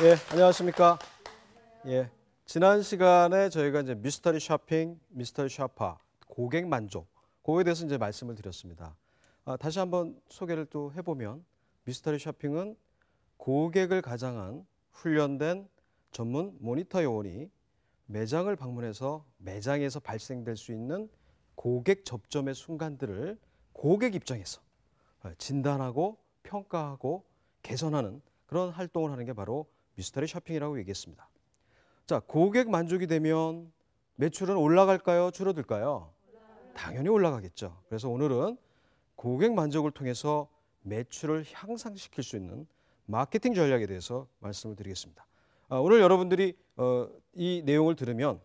예, 안녕하십니까. 예, 지난 시간에 저희가 이제 미스터리 쇼핑, 미스터리 쇼파, 고객 만족, 그거에 대해서 이제 말씀을 드렸습니다. 다시 한번 소개를 또 해보면 미스터리 쇼핑은 고객을 가장한 훈련된 전문 모니터 요원이 매장을 방문해서 매장에서 발생될 수 있는 고객 접점의 순간들을 고객 입장에서 진단하고 평가하고 개선하는 그런 활동을 하는 게 바로 미스터리 쇼핑이라고 얘기했습니다. 자, 고객 만족이 되면 매출은 올라갈까요? 줄어들까요? 당연히 올라가겠죠. 그래서 오늘은 고객 만족을 통해서 매출을 향상시킬 수 있는 마케팅 전략에 대해서 말씀을 드리겠습니다. 오늘 여러분들이 이 내용을 들으면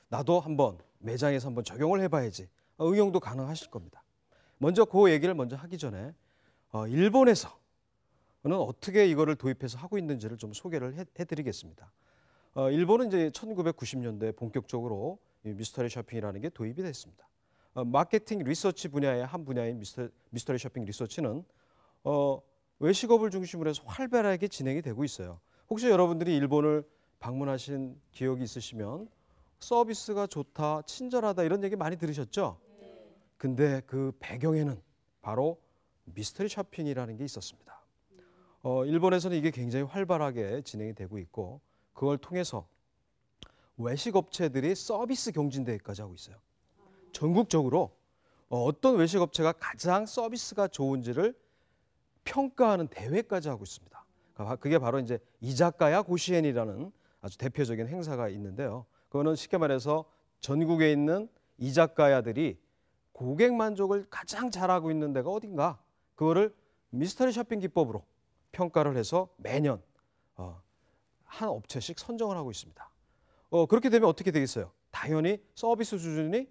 나도 한번 매장에서 한번 적용을 해봐야지 응용도 가능하실 겁니다. 먼저 그 얘기를 먼저 하기 전에 일본에서는 어떻게 이거를 도입해서 하고 있는지를 좀 소개를 해드리겠습니다. 일본은 이제 1990년대에 본격적으로 미스터리 쇼핑이라는 게 도입이 됐습니다. 마케팅 리서치 분야의 한 분야인 미스터리 쇼핑 리서치는 외식업을 중심으로 해서 활발하게 진행이 되고 있어요. 혹시 여러분들이 일본을 방문하신 기억이 있으시면 서비스가 좋다, 친절하다 이런 얘기 많이 들으셨죠? 근데 그 배경에는 바로 미스터리 쇼핑이라는 게 있었습니다. 일본에서는 이게 굉장히 활발하게 진행이 되고 있고 그걸 통해서 외식업체들이 서비스 경진대회까지 하고 있어요. 전국적으로 어떤 외식업체가 가장 서비스가 좋은지를 평가하는 대회까지 하고 있습니다. 그게 바로 이제 이자카야 고시엔이라는 아주 대표적인 행사가 있는데요. 그거는 쉽게 말해서 전국에 있는 이자카야들이 고객 만족을 가장 잘하고 있는 데가 어딘가 그거를 미스터리 쇼핑 기법으로 평가를 해서 매년 한 업체씩 선정을 하고 있습니다. 그렇게 되면 어떻게 되겠어요? 당연히 서비스 수준이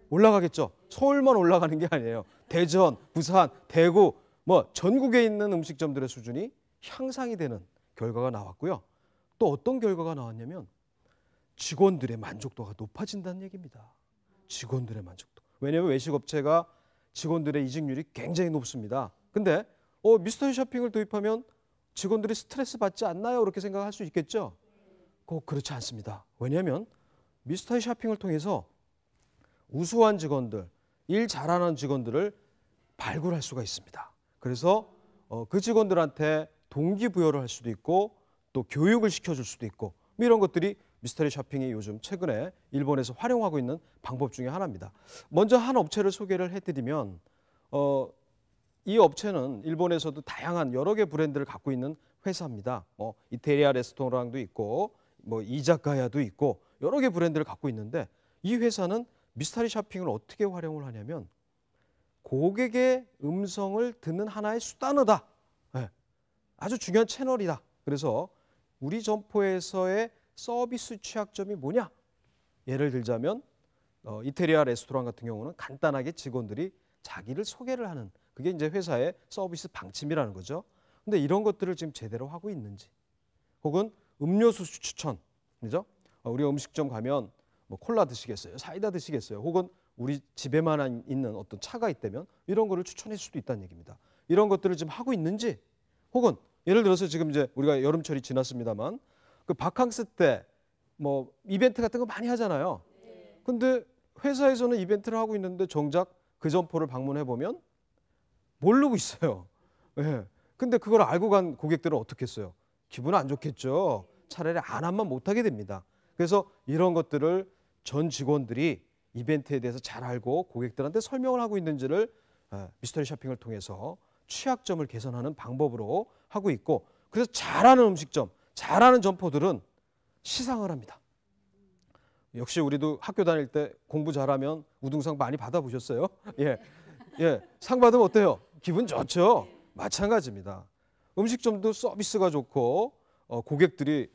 올라가겠죠. 서울만 올라가는 게 아니에요. 대전, 부산, 대구 뭐 전국에 있는 음식점들의 수준이 향상이 되는 결과가 나왔고요. 또 어떤 결과가 나왔냐면 직원들의 만족도가 높아진다는 얘기입니다. 직원들의 만족도. 왜냐하면 외식업체가 직원들의 이직률이 굉장히 높습니다. 근데 미스터리 쇼핑을 도입하면 직원들이 스트레스 받지 않나요? 그렇게 생각할 수 있겠죠? 꼭 그렇지 않습니다. 왜냐하면 미스터리 쇼핑을 통해서 우수한 직원들, 일 잘하는 직원들을 발굴할 수가 있습니다. 그래서 그 직원들한테 동기부여를 할 수도 있고 또 교육을 시켜줄 수도 있고 이런 것들이 미스터리 쇼핑이 요즘 최근에 일본에서 활용하고 있는 방법 중에 하나입니다. 먼저 한 업체를 소개를 해드리면 이 업체는 일본에서도 다양한 여러 개 브랜드를 갖고 있는 회사입니다. 이태리아 레스토랑도 있고 이자카야도 있고 여러 개 브랜드를 갖고 있는데 이 회사는 미스터리 쇼핑을 어떻게 활용을 하냐면 고객의 음성을 듣는 하나의 수단이다. 네. 아주 중요한 채널이다. 그래서 우리 점포에서의 서비스 취약점이 뭐냐? 예를 들자면 이태리아 레스토랑 같은 경우는 간단하게 직원들이 자기를 소개를 하는 그게 이제 회사의 서비스 방침이라는 거죠. 근데 이런 것들을 지금 제대로 하고 있는지 혹은 음료수 추천, 그죠? 우리 음식점 가면 뭐 콜라 드시겠어요? 사이다 드시겠어요? 혹은 우리 집에만 있는 어떤 차가 있다면 이런 거를 추천할 수도 있다는 얘기입니다. 이런 것들을 지금 하고 있는지 혹은 예를 들어서 지금 이제 우리가 여름철이 지났습니다만 그 바캉스 때 뭐 이벤트 같은 거 많이 하잖아요. 근데 회사에서는 이벤트를 하고 있는데 정작 그 점포를 방문해 보면 모르고 있어요. 네. 근데 그걸 알고 간 고객들은 어떻겠어요? 기분 안 좋겠죠. 차라리 안 하면 못하게 됩니다. 그래서 이런 것들을 전 직원들이 이벤트에 대해서 잘 알고 고객들한테 설명을 하고 있는지를 미스터리 쇼핑을 통해서 취약점을 개선하는 방법으로 하고 있고 그래서 잘하는 음식점, 잘하는 점포들은 시상을 합니다. 역시 우리도 학교 다닐 때 공부 잘하면 우등상 많이 받아보셨어요? 예, 상 받으면 어때요? 기분 좋죠? 마찬가지입니다. 음식점도 서비스가 좋고 고객들이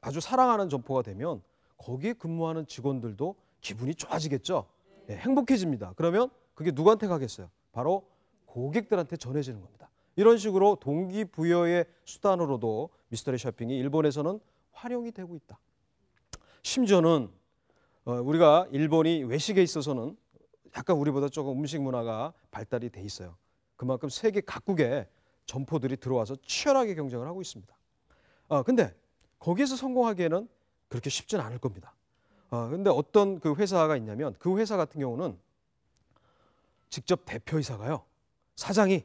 아주 사랑하는 점포가 되면 거기에 근무하는 직원들도 기분이 좋아지겠죠? 예, 행복해집니다. 그러면 그게 누구한테 가겠어요? 바로 고객들한테 전해지는 겁니다. 이런 식으로 동기부여의 수단으로도 미스터리 쇼핑이 일본에서는 활용이 되고 있다. 심지어는 우리가 일본이 외식에 있어서는 약간 우리보다 조금 음식 문화가 발달이 돼 있어요. 그만큼 세계 각국에 점포들이 들어와서 치열하게 경쟁을 하고 있습니다. 근데 거기에서 성공하기에는 그렇게 쉽지는 않을 겁니다. 근데 어떤 그 회사가 있냐면 그 회사 같은 경우는 직접 대표이사가요, 사장이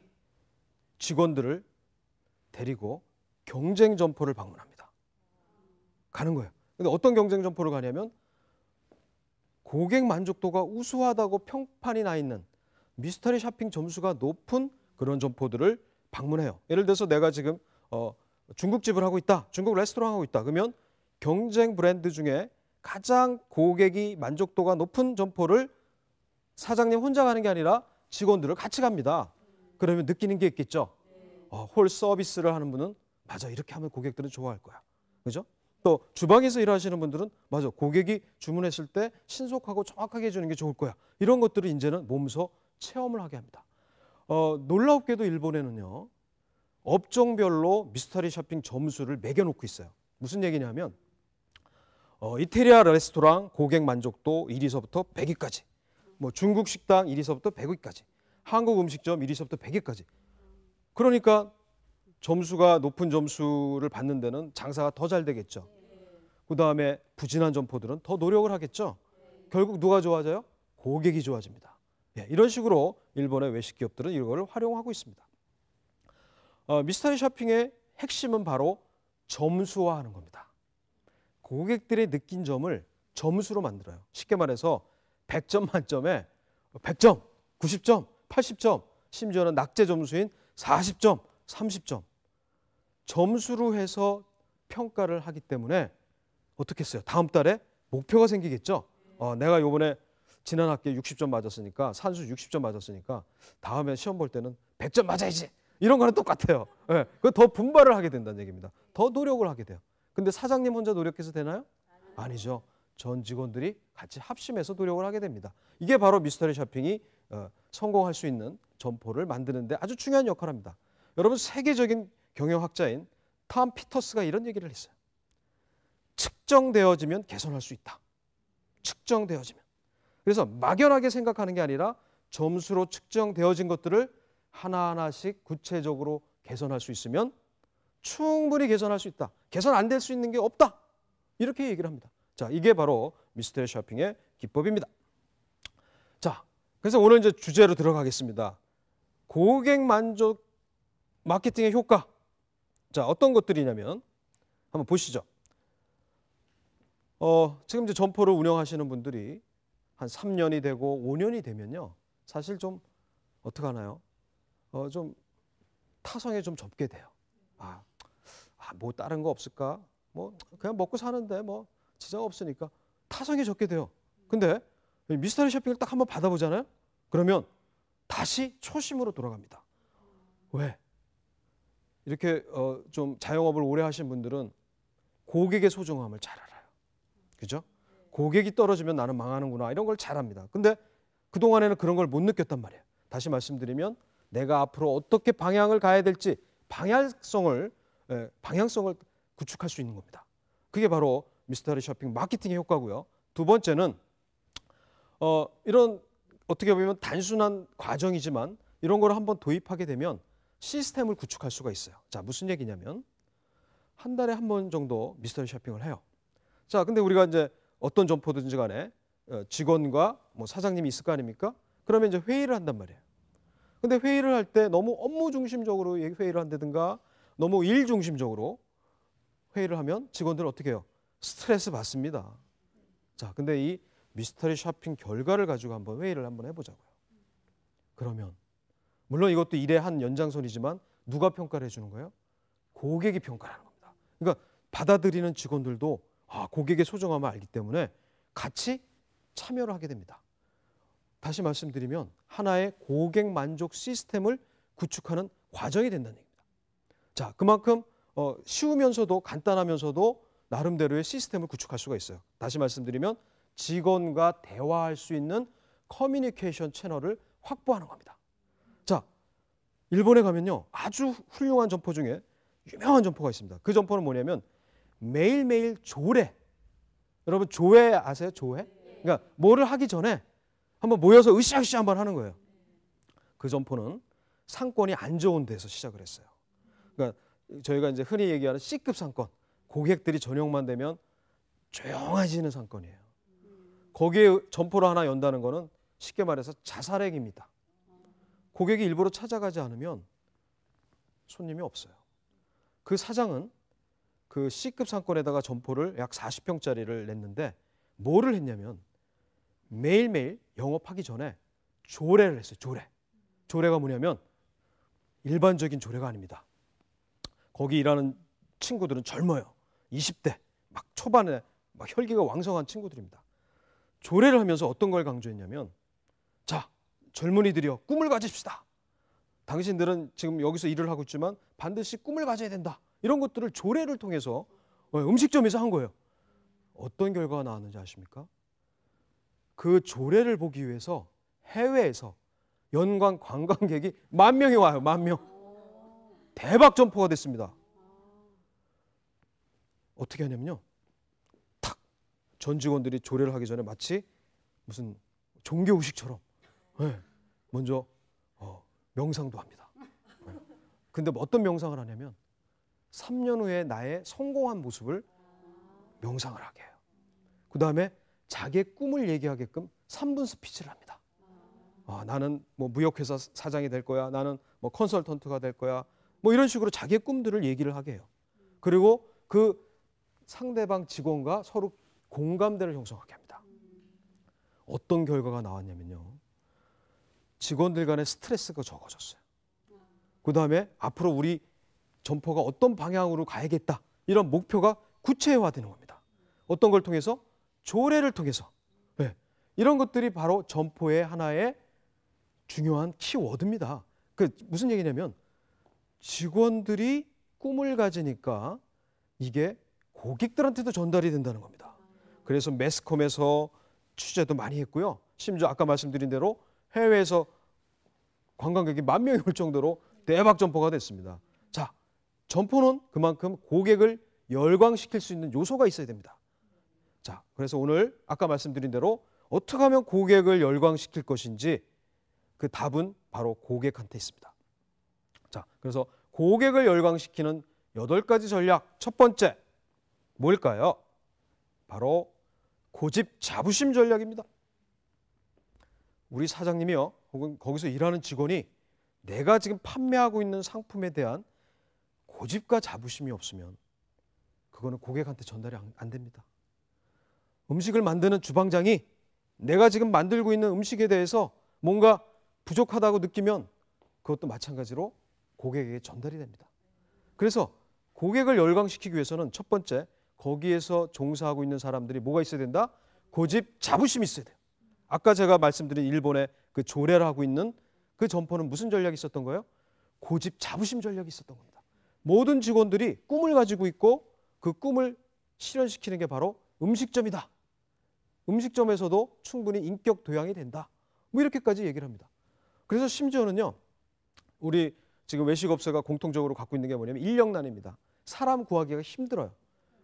직원들을 데리고 경쟁 점포를 방문합니다. 가는 거예요. 근데 어떤 경쟁 점포를 가냐면 고객 만족도가 우수하다고 평판이 나 있는 미스터리 쇼핑 점수가 높은 그런 점포들을 방문해요. 예를 들어서 내가 지금 중국집을 하고 있다, 중국 레스토랑 하고 있다. 그러면 경쟁 브랜드 중에 가장 고객이 만족도가 높은 점포를 사장님 혼자 가는 게 아니라 직원들을 같이 갑니다. 그러면 느끼는 게 있겠죠. 홀 서비스를 하는 분은 맞아, 이렇게 하면 고객들은 좋아할 거야. 그죠? 또 주방에서 일하시는 분들은 맞아, 고객이 주문했을 때 신속하고 정확하게 해주는 게 좋을 거야. 이런 것들을 이제는 몸소 체험을 하게 합니다. 놀랍게도 일본에는요, 업종별로 미스터리 쇼핑 점수를 매겨놓고 있어요. 무슨 얘기냐면 이태리아 레스토랑 고객 만족도 1위서부터 100위까지, 뭐 중국 식당 1위서부터 100위까지, 한국 음식점 1위서부터 100위까지. 그러니까 점수가 높은 점수를 받는 데는 장사가 더 잘 되겠죠. 그 다음에 부진한 점포들은 더 노력을 하겠죠. 결국 누가 좋아져요? 고객이 좋아집니다. 이런 식으로 일본의 외식 기업들은 이걸 활용하고 있습니다. 미스터리 쇼핑의 핵심은 바로 점수화하는 겁니다. 고객들이 느낀 점을 점수로 만들어요. 쉽게 말해서 100점 만점에 100점, 90점, 80점, 심지어는 낙제 점수인 40점, 30점. 점수로 해서 평가를 하기 때문에 어떻게 했어요? 다음 달에 목표가 생기겠죠. 내가 요번에 지난 학기에 60점 맞았으니까, 산수 60점 맞았으니까 다음에 시험 볼 때는 100점 맞아야지. 이런 거는 똑같아요. 더 분발을 하게 된다는 얘기입니다. 더 노력을 하게 돼요. 근데 사장님 혼자 노력해서 되나요? 아니죠. 전 직원들이 같이 합심해서 노력을 하게 됩니다. 이게 바로 미스터리 쇼핑이 성공할 수 있는 점포를 만드는데 아주 중요한 역할을 합니다. 여러분, 세계적인 경영학자인 톰 피터스가 이런 얘기를 했어요. 측정되어지면 개선할 수 있다. 측정되어지면. 그래서 막연하게 생각하는 게 아니라 점수로 측정되어진 것들을 하나하나씩 구체적으로 개선할 수 있으면 충분히 개선할 수 있다. 개선 안 될 수 있는 게 없다. 이렇게 얘기를 합니다. 자, 이게 바로 미스터리 쇼핑의 기법입니다. 자, 그래서 오늘 이제 주제로 들어가겠습니다. 고객 만족 마케팅의 효과. 자, 어떤 것들이냐면 한번 보시죠. 지금 이제 점포를 운영하시는 분들이 한 3년이 되고 5년이 되면요, 사실 좀 어떻게 하나요? 좀 타성에 좀 접게 돼요. 뭐 다른 거 없을까? 뭐 그냥 먹고 사는데 뭐 지장 없으니까 타성에 접게 돼요. 근데 미스터리 쇼핑을 딱 한번 받아보잖아요. 그러면 다시 초심으로 돌아갑니다. 왜? 이렇게 좀 자영업을 오래 하신 분들은 고객의 소중함을 잘 알아요. 그죠? 고객이 떨어지면 나는 망하는구나, 이런 걸 잘 압니다. 근데 그동안에는 그런 걸 못 느꼈단 말이에요. 다시 말씀드리면 내가 앞으로 어떻게 방향을 가야 될지 방향성을 구축할 수 있는 겁니다. 그게 바로 미스터리 쇼핑 마케팅의 효과고요. 두 번째는 이런 어떻게 보면 단순한 과정이지만 이런 걸 한번 도입하게 되면 시스템을 구축할 수가 있어요. 자, 무슨 얘기냐면 한 달에 한 번 정도 미스터리 쇼핑을 해요. 자, 근데 우리가 이제 어떤 점포든지 간에 직원과 뭐 사장님이 있을 거 아닙니까? 그러면 이제 회의를 한단 말이에요. 근데 회의를 할 때 너무 업무 중심적으로 회의를 한다든가 너무 일 중심적으로 회의를 하면 직원들은 어떻게 해요? 스트레스 받습니다. 자, 근데 이 미스터리 쇼핑 결과를 가지고 한번 회의를 한번 해보자고요. 그러면 물론 이것도 일의 한 연장선이지만 누가 평가를 해주는 거예요? 고객이 평가를 하는 겁니다. 그러니까 받아들이는 직원들도 고객의 소중함을 알기 때문에 같이 참여를 하게 됩니다. 다시 말씀드리면 하나의 고객 만족 시스템을 구축하는 과정이 된다는 얘기입니다. 자, 그만큼 쉬우면서도 간단하면서도 나름대로의 시스템을 구축할 수가 있어요. 다시 말씀드리면 직원과 대화할 수 있는 커뮤니케이션 채널을 확보하는 겁니다. 자, 일본에 가면요, 아주 훌륭한 점포 중에 유명한 점포가 있습니다. 그 점포는 뭐냐면 매일매일 조례. 여러분 조회 아세요? 조회? 그러니까 뭐를 하기 전에 한번 모여서 으쌰으쌰 한번 하는 거예요. 그 점포는 상권이 안 좋은 데서 시작을 했어요. 그러니까 저희가 이제 흔히 얘기하는 C급 상권, 고객들이 저녁만 되면 조용해지는 상권이에요. 거기에 점포를 하나 연다는 거는 쉽게 말해서 자살행위입니다. 고객이 일부러 찾아가지 않으면 손님이 없어요. 그 사장은 그 C급 상권에다가 점포를 약 40평짜리를 냈는데 뭐를 했냐면 매일매일 영업하기 전에 조례를 했어요. 조례가 뭐냐면 일반적인 조례가 아닙니다. 거기 일하는 친구들은 젊어요. 20대 막 초반에 막 혈기가 왕성한 친구들입니다. 조례를 하면서 어떤 걸 강조했냐면, 자, 젊은이들이여 꿈을 가집시다. 당신들은 지금 여기서 일을 하고 있지만 반드시 꿈을 가져야 된다. 이런 것들을 조례를 통해서 음식점에서 한 거예요. 어떤 결과가 나왔는지 아십니까? 그 조례를 보기 위해서 해외에서 연간 관광객이 10,000명이 와요. 10,000명. 대박 점포가 됐습니다. 어떻게 하냐면요. 탁! 전 직원들이 조례를 하기 전에 마치 무슨 종교의식처럼 먼저 명상도 합니다. 근데 어떤 명상을 하냐면 3년 후에 나의 성공한 모습을 명상을 하게 해요. 그 다음에 자기의 꿈을 얘기하게끔 3분 스피치를 합니다. 나는 뭐 무역회사 사장이 될 거야. 나는 뭐 컨설턴트가 될 거야. 뭐 이런 식으로 자기의 꿈들을 얘기를 하게 해요. 그리고 그 상대방 직원과 서로 공감대를 형성하게 합니다. 어떤 결과가 나왔냐면요. 직원들 간의 스트레스가 적어졌어요. 그 다음에 앞으로 우리 점포가 어떤 방향으로 가야겠다. 이런 목표가 구체화되는 겁니다. 어떤 걸 통해서? 조례를 통해서. 이런 것들이 바로 점포의 하나의 중요한 키워드입니다. 그 무슨 얘기냐면 직원들이 꿈을 가지니까 이게 고객들한테도 전달이 된다는 겁니다. 그래서 매스컴에서 취재도 많이 했고요. 심지어 아까 말씀드린 대로 해외에서 관광객이 10,000명이 올 정도로 대박 점포가 됐습니다. 자, 점포는 그만큼 고객을 열광시킬 수 있는 요소가 있어야 됩니다. 자, 그래서 오늘 아까 말씀드린 대로 어떻게 하면 고객을 열광시킬 것인지 그 답은 바로 고객한테 있습니다. 자, 그래서 고객을 열광시키는 8가지 전략. 첫 번째, 뭘까요? 바로 고집 자부심 전략입니다. 우리 사장님이요, 혹은 거기서 일하는 직원이 내가 지금 판매하고 있는 상품에 대한 고집과 자부심이 없으면 그거는 고객한테 전달이 안 됩니다. 음식을 만드는 주방장이 내가 지금 만들고 있는 음식에 대해서 뭔가 부족하다고 느끼면 그것도 마찬가지로 고객에게 전달이 됩니다. 그래서 고객을 열광시키기 위해서는 첫 번째, 거기에서 종사하고 있는 사람들이 뭐가 있어야 된다? 고집, 자부심이 있어야 돼요. 아까 제가 말씀드린 일본의 그 조례를 하고 있는 그 점포는 무슨 전략이 있었던 거예요? 고집, 자부심 전략이 있었던 겁니다. 모든 직원들이 꿈을 가지고 있고 그 꿈을 실현시키는 게 바로 음식점이다. 음식점에서도 충분히 인격 도양이 된다. 뭐 이렇게까지 얘기를 합니다. 그래서 심지어는요, 우리 지금 외식업체가 공통적으로 갖고 있는 게 뭐냐면 인력난입니다. 사람 구하기가 힘들어요.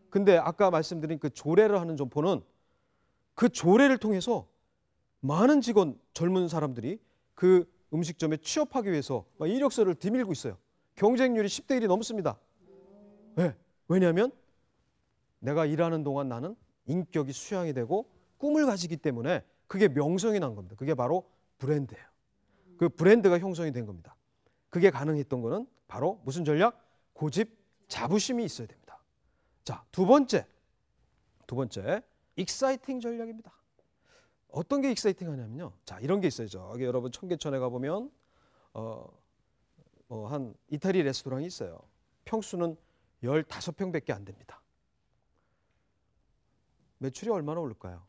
근데 아까 말씀드린 그 조례를 하는 점포는 그 조례를 통해서 많은 직원, 젊은 사람들이 그 음식점에 취업하기 위해서 이력서를 뒤밀고 있어요. 경쟁률이 10대 1이 넘습니다. 네. 왜냐하면 내가 일하는 동안 나는 인격이 수양이 되고 꿈을 가지기 때문에 그게 명성이 난 겁니다. 그게 바로 브랜드예요. 그 브랜드가 형성이 된 겁니다. 그게 가능했던 거는 바로 무슨 전략? 고집, 자부심이 있어야 됩니다. 자, 두 번째, 익사이팅 전략입니다. 어떤 게 익사이팅하냐면요. 자, 이런 게 있어요. 저기 여러분 청계천에 가보면 한 이태리 레스토랑이 있어요. 평수는 15평밖에 안 됩니다. 매출이 얼마나 오를까요?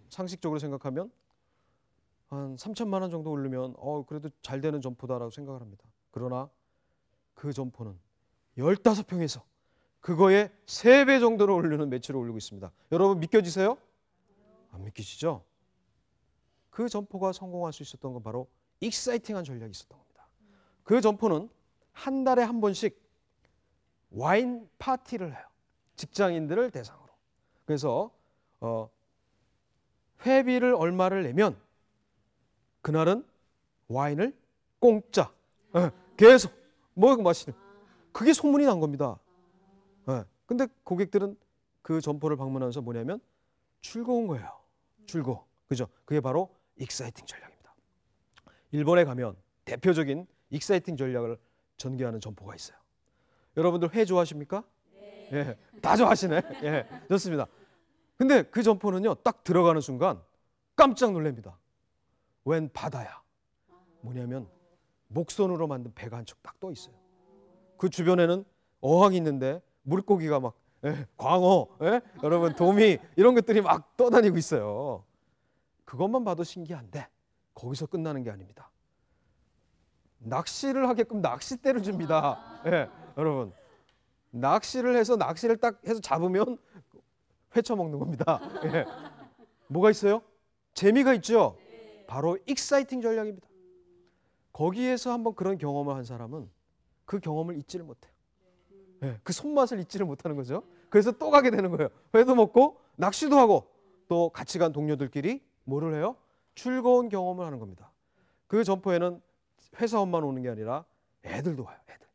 상식적으로 생각하면 한 3천만 원 정도 오르면 그래도 잘 되는 점포다라고 생각을 합니다. 그러나 그 점포는 15평에서 그거의 3배 정도로 오르는 매출을 올리고 있습니다. 여러분 믿겨지세요? 안 믿기시죠? 그 점포가 성공할 수 있었던 건 바로 익사이팅한 전략이 있었던 겁니다. 그 점포는 한 달에 한 번씩 와인 파티를 해요. 직장인들을 대상으로. 그래서 회비를 얼마를 내면 그날은 와인을 공짜 계속 먹고 마시는. 그게 소문이 난 겁니다. 네. 근데 고객들은 그 점포를 방문하면서 뭐냐면 즐거운 거예요. 즐거워. 그죠? 그게 바로 익사이팅 전략입니다. 일본에 가면 대표적인 익사이팅 전략을 전개하는 점포가 있어요. 여러분들 회 좋아하십니까? 네. 예, 다 좋아하시네. 예, 좋습니다. 근데 그 점포는요, 딱 들어가는 순간 깜짝 놀랍니다. 웬 바다야. 뭐냐면 목선으로 만든 배가 한 척 딱 떠 있어요. 그 주변에는 어항이 있는데 물고기가 막 광어, 여러분 도미 이런 것들이 막 떠다니고 있어요. 그것만 봐도 신기한데 거기서 끝나는 게 아닙니다. 낚시를 하게끔 낚싯대를 줍니다. 여러분 낚시를 해서 낚시를 딱 해서 잡으면 회쳐먹는 겁니다. 뭐가 있어요? 재미가 있죠. 바로 익사이팅 전략입니다. 거기에서 한번 그런 경험을 한 사람은 그 경험을 잊지를 못해요. 그 손맛을 잊지를 못하는 거죠. 그래서 또 가게 되는 거예요. 회도 먹고 낚시도 하고 또 같이 간 동료들끼리 뭐를 해요? 즐거운 경험을 하는 겁니다. 그 점포에는 회사원만 오는 게 아니라 애들도 와요. 애들.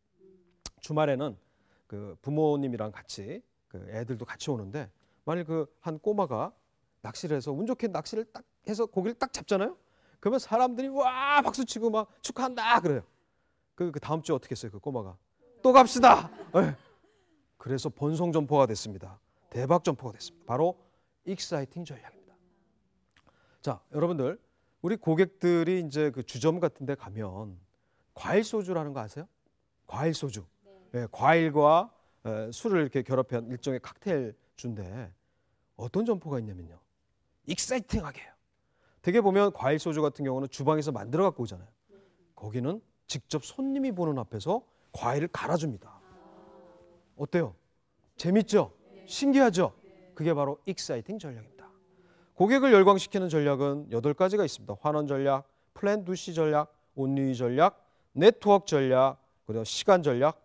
주말에는 그 부모님이랑 같이 그 애들도 같이 오는데 만일 그 한 꼬마가 낚시를 해서 운 좋게 낚시를 딱 해서 고기를 딱 잡잖아요. 그러면 사람들이 와 박수 치고 막 축하한다 그래요. 그 다음 주에 어떻게 했어요? 그 꼬마가 또 갑시다. 그래서 본성 점포가 됐습니다. 대박 점포가 됐습니다. 바로 익사이팅 전략입니다. 자, 여러분들 우리 고객들이 이제 그 주점 같은 데 가면 과일 소주라는 거 아세요? 과일 소주. 네, 과일과 술을 이렇게 결합한 일종의 칵테일 주인데 어떤 점포가 있냐면요. 익사이팅하게 해요. 되게 보면 과일 소주 같은 경우는 주방에서 만들어 갖고 오잖아요. 거기는 직접 손님이 보는 앞에서 과일을 갈아줍니다. 어때요? 재밌죠? 신기하죠? 그게 바로 익사이팅 전략입니다. 고객을 열광시키는 전략은 8가지가 있습니다. 환원 전략, 플랜 두시 전략, 온리위 전략, 네트워크 전략, 그리고 시간 전략,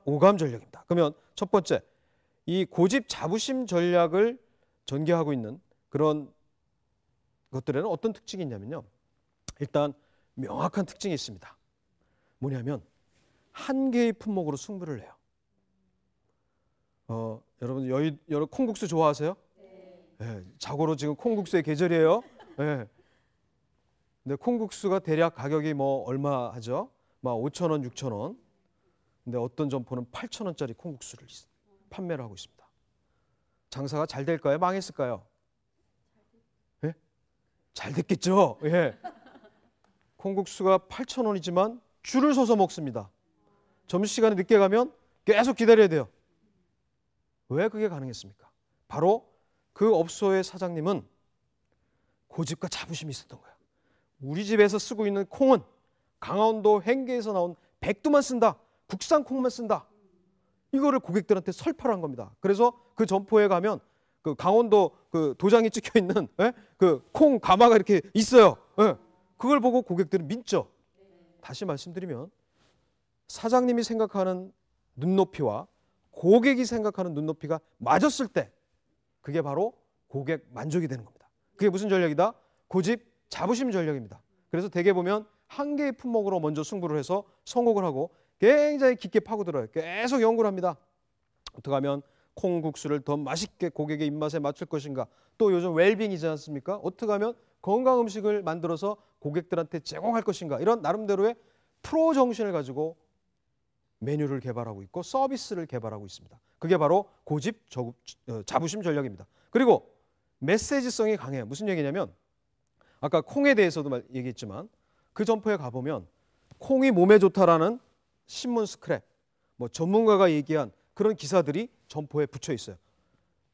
오감 전략입니다. 그러면 첫 번째, 이 고집 자부심 전략을 전개하고 있는 그런 것들에는 어떤 특징이 있냐면요. 일단 명확한 특징이 있습니다. 뭐냐면 한 개의 품목으로 승부를 해요. 여러분 여러분 콩국수 좋아하세요? 네. 자고로 지금 콩국수의 계절이에요. 네. 근데 콩국수가 대략 가격이 뭐 얼마 하죠? 막 5,000원, 6,000원. 근데 어떤 점포는 8,000원짜리 콩국수를 판매를 하고 있습니다. 장사가 잘 될까요? 망했을까요? 예? 잘 됐겠죠. 예. 콩국수가 8,000원이지만 줄을 서서 먹습니다. 점심시간에 늦게 가면 계속 기다려야 돼요. 왜 그게 가능했습니까? 바로 그 업소의 사장님은 고집과 자부심이 있었던 거예요. 우리 집에서 쓰고 있는 콩은 강원도 행계에서 나온 백두만 쓴다. 국산 콩만 쓴다. 이거를 고객들한테 설파를 한 겁니다. 그래서 그 점포에 가면 그 강원도 그 도장이 찍혀 있는 그 콩 가마가 이렇게 있어요. 그걸 보고 고객들은 믿죠. 다시 말씀드리면 사장님이 생각하는 눈높이와 고객이 생각하는 눈높이가 맞았을 때 그게 바로 고객 만족이 되는 겁니다. 그게 무슨 전략이다? 고집 자부심 전략입니다. 그래서 대개 보면 한 개의 품목으로 먼저 승부를 해서 성공을 하고 굉장히 깊게 파고들어요. 계속 연구를 합니다. 어떻게 하면 콩국수를 더 맛있게 고객의 입맛에 맞출 것인가. 또 요즘 웰빙이지 않습니까? 어떻게 하면 건강 음식을 만들어서 고객들한테 제공할 것인가. 이런 나름대로의 프로 정신을 가지고 메뉴를 개발하고 있고 서비스를 개발하고 있습니다. 그게 바로 고집 자부심 전략입니다. 그리고 메시지성이 강해요. 무슨 얘기냐면 아까 콩에 대해서도 얘기했지만 그 점포에 가보면 콩이 몸에 좋다라는 신문 스크랩, 뭐 전문가가 얘기한 그런 기사들이 점포에 붙여 있어요.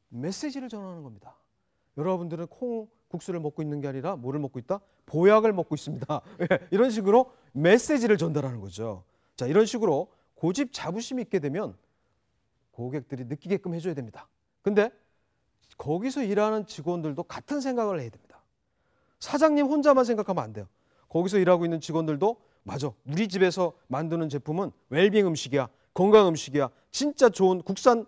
메시지를 전하는 겁니다. 여러분들은 콩국수를 먹고 있는 게 아니라 뭐를 먹고 있다? 보약을 먹고 있습니다. 이런 식으로 메시지를 전달하는 거죠. 자, 이런 식으로 고집 자부심이 있게 되면 고객들이 느끼게끔 해줘야 됩니다. 근데 거기서 일하는 직원들도 같은 생각을 해야 됩니다. 사장님 혼자만 생각하면 안 돼요. 거기서 일하고 있는 직원들도 맞아. 우리 집에서 만드는 제품은 웰빙 음식이야. 건강 음식이야. 진짜 좋은 국산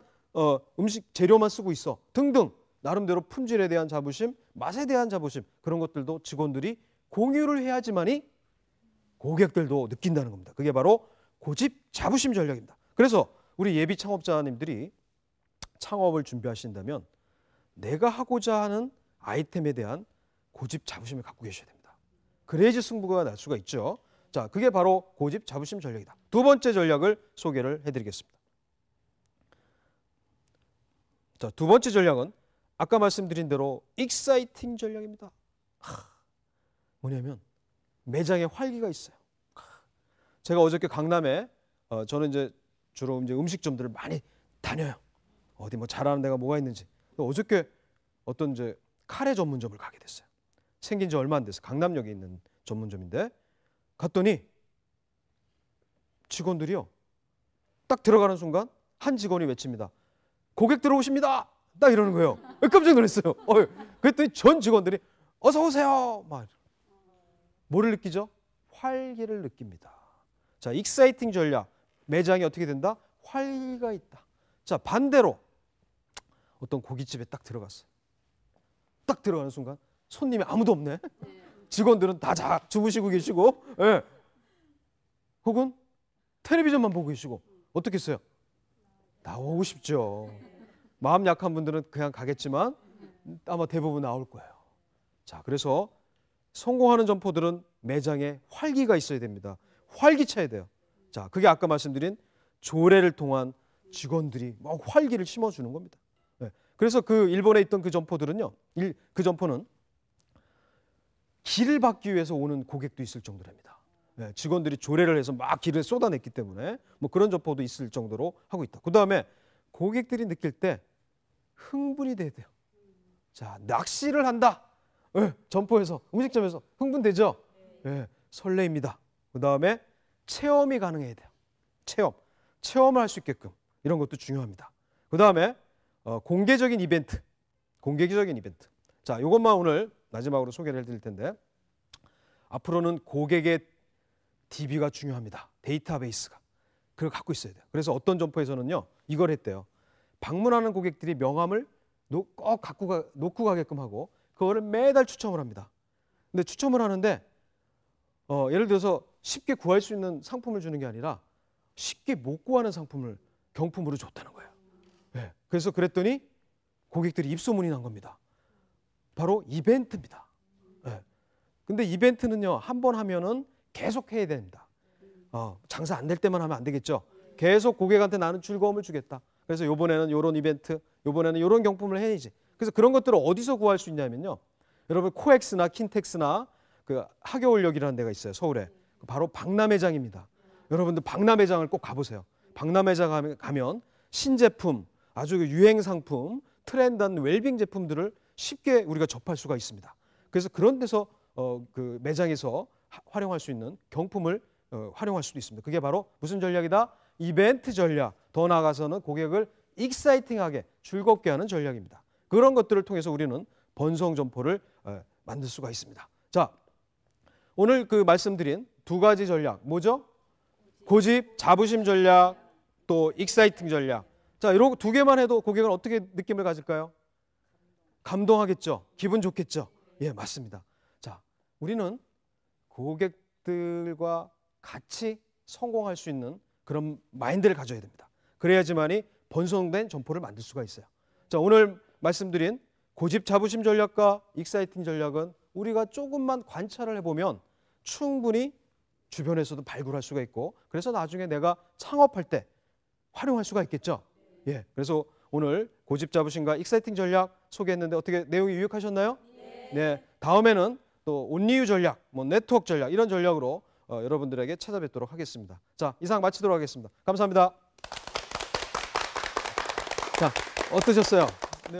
음식 재료만 쓰고 있어. 등등. 나름대로 품질에 대한 자부심, 맛에 대한 자부심 그런 것들도 직원들이 공유를 해야지만이 고객들도 느낀다는 겁니다. 그게 바로 고집 자부심 전략입니다. 그래서 우리 예비 창업자님들이 창업을 준비하신다면 내가 하고자 하는 아이템에 대한 고집 자부심을 갖고 계셔야 됩니다. 그래야지 승부가 날 수가 있죠. 자, 그게 바로 고집 자부심 전략이다. 두 번째 전략을 소개를 해드리겠습니다. 자, 두 번째 전략은 아까 말씀드린 대로 익사이팅 전략입니다. 뭐냐면 매장에 활기가 있어요. 제가 어저께 강남에 저는 이제 주로 이제 음식점들을 많이 다녀요. 어디 뭐 잘하는 데가 뭐가 있는지. 어저께 어떤 이제 카레 전문점을 가게 됐어요. 생긴 지 얼마 안 돼서 강남역에 있는 전문점인데 갔더니 직원들이요. 딱 들어가는 순간 한 직원이 외칩니다. 고객 들어오십니다. 딱 이러는 거예요. 깜짝 놀랐어요. 그랬더니 전 직원들이 어서 오세요. 막 뭐를 느끼죠? 활기를 느낍니다. 자, 익사이팅 전략. 매장이 어떻게 된다? 활기가 있다. 자, 반대로 어떤 고깃집에 딱 들어갔어요. 딱 들어가는 순간 손님이 아무도 없네. 직원들은 다 주무시고 계시고, 예. 혹은 텔레비전만 보고 계시고 어떻게 했어요? 나오고 싶죠. 마음 약한 분들은 그냥 가겠지만 아마 대부분 나올 거예요. 자, 그래서 성공하는 점포들은 매장에 활기가 있어야 됩니다. 활기차야 돼요. 자, 그게 아까 말씀드린 조례를 통한 직원들이 막 활기를 심어주는 겁니다. 네. 그래서 그 일본에 있던 그 점포들은요, 그 점포는 길을 받기 위해서 오는 고객도 있을 정도랍니다. 네, 직원들이 조례를 해서 막 길을 쏟아냈기 때문에 뭐 그런 점포도 있을 정도로 하고 있다. 그 다음에 고객들이 느낄 때 흥분이 돼야 돼요. 자, 낚시를 한다. 네, 점포에서 음식점에서 흥분되죠. 네, 설레입니다. 그 다음에 체험이 가능해야 돼요. 체험을 할 수 있게끔 이런 것도 중요합니다. 그 다음에 공개적인 이벤트. 자, 이것만 오늘 마지막으로 소개를 해드릴 텐데 앞으로는 고객의 DB가 중요합니다. 데이터베이스가. 그걸 갖고 있어야 돼요. 그래서 어떤 점포에서는요 이걸 했대요. 방문하는 고객들이 명함을 꼭 놓고 가게끔 하고 그거를 매달 추첨을 합니다. 근데 추첨을 하는데 예를 들어서 쉽게 구할 수 있는 상품을 주는 게 아니라 쉽게 못 구하는 상품을 경품으로 줬다는 거예요. 네. 그래서 그랬더니 고객들이 입소문이 난 겁니다. 바로 이벤트입니다. 네. 근데 이벤트는요 한 번 하면은 계속 해야 됩니다. 장사 안 될 때만 하면 안 되겠죠. 계속 고객한테 나는 즐거움을 주겠다. 그래서 이번에는 이런 이벤트, 이번에는 이런 경품을 해야지. 그래서 그런 것들을 어디서 구할 수 있냐면요. 여러분 코엑스나 킨텍스나 그 하겨울역이라는 데가 있어요. 서울에. 바로 박람회장입니다. 여러분들 박람회장을 꼭 가보세요. 박람회장 가면 신제품, 아주 유행 상품, 트렌드한 웰빙 제품들을 쉽게 우리가 접할 수가 있습니다. 그래서 그런 데서 그 매장에서 활용할 수 있는 경품을 활용할 수도 있습니다. 그게 바로 무슨 전략이다? 이벤트 전략. 더 나아가서는 고객을 익사이팅하게 즐겁게 하는 전략입니다. 그런 것들을 통해서 우리는 번성 점포를 만들 수가 있습니다. 자, 오늘 그 말씀드린 두 가지 전략 뭐죠? 고집, 자부심 전략, 또 익사이팅 전략. 자, 이런 두 개만 해도 고객은 어떻게 느낌을 가질까요? 감동하겠죠. 기분 좋겠죠. 예, 맞습니다. 자, 우리는 고객들과 같이 성공할 수 있는 그런 마인드를 가져야 됩니다. 그래야지만이 번성된 점포를 만들 수가 있어요. 자, 오늘 말씀드린 고집 자부심 전략과 익사이팅 전략은 우리가 조금만 관찰을 해보면 충분히 주변에서도 발굴할 수가 있고 그래서 나중에 내가 창업할 때 활용할 수가 있겠죠. 예, 그래서 오늘 고집 자부심과 익사이팅 전략 소개했는데 어떻게 내용이 유익하셨나요? 네, 다음에는 또 온리유 전략, 뭐 네트워크 전략 이런 전략으로 여러분들에게 찾아뵙도록 하겠습니다. 자, 이상 마치도록 하겠습니다. 감사합니다. 자, 어떠셨어요? 네.